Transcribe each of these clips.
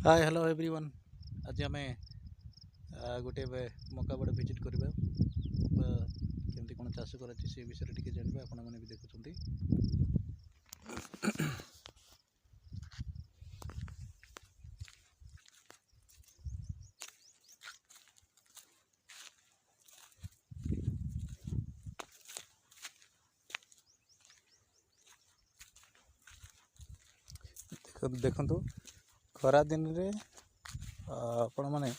Hi hello everyone. आज आम गोटे मौका बड़े भिजिट करवा केमती कौन चाष कर विषय टी जानवा आपण मैंने भी देखुं। देखु खरा दिन रे आपण मैंने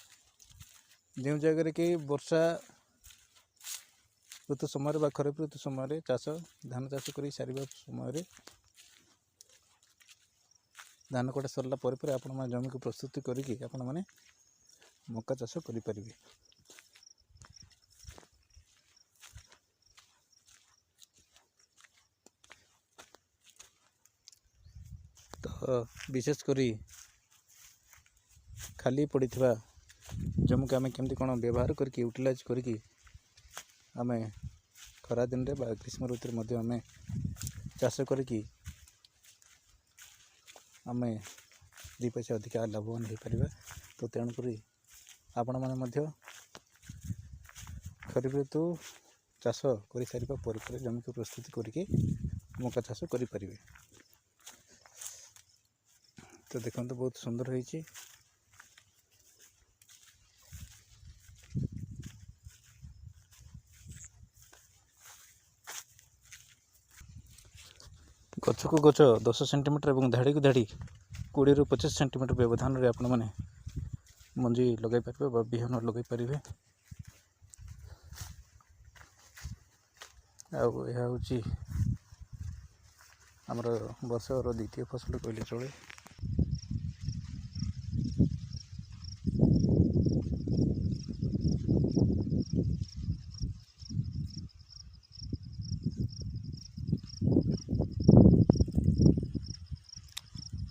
जो जगह कि वर्षा ऋतु समय खरीफ ऋतु समय चाष धान चाष कर सारे समय धान कटा सरला आपण जमी को प्रस्तुति करके आपण मैंने मक्का चाष करें। तो विशेषकर खाली पड़ी जमी को आम केमती कौन व्यवहार करके यूटिलाइज करके आम खरा दिन में ग्रीष्म ऋतु आम चाष करके आम दी पैसा अधिक लाभवान हो पार। तो तेणुक आपण मैंने खरीफ ऋतु चाष कर सारे जमी को प्रस्तुति करके मक्का चाष करें। तो देखो बहुत सुंदर होइछि। गछ को गछ 10 सेंटीमीटर और धाड़ी को धाड़ी 20 ରୁ 25 सेंटीमीटर व्यवधान रे आपण माने मंजी लगे पारे बिहन लगे पारे। यह हूँ आमर वर्षर द्वितीय फसल कहले चले।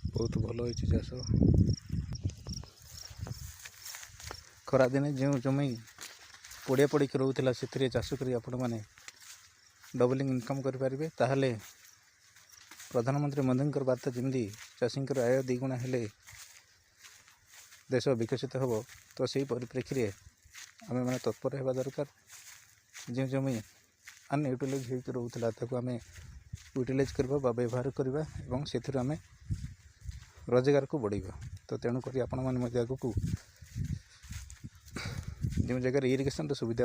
बहुत भल हो चाष। खरा दिने जो जमी पड़िया पड़ी रोला से चाष कर आपण मैंने डबलिंग इनकम करें। ताहले प्रधानमंत्री मोदी वार्ता जमी चाषी आय द्विगुणा हेले देश विकसित हम। तो सही परिप्रेक्षी में आम मैंने तत्पर होगा दरकार। जो जमी अनयूटिलाइज होकर रोला आम यूटिलाइज करवा व्यवहार करवा से आम रोजगार को बढ़ेगा। तो तेणुक आपण मैंने आग को जो जगह इरिगेशन सुविधा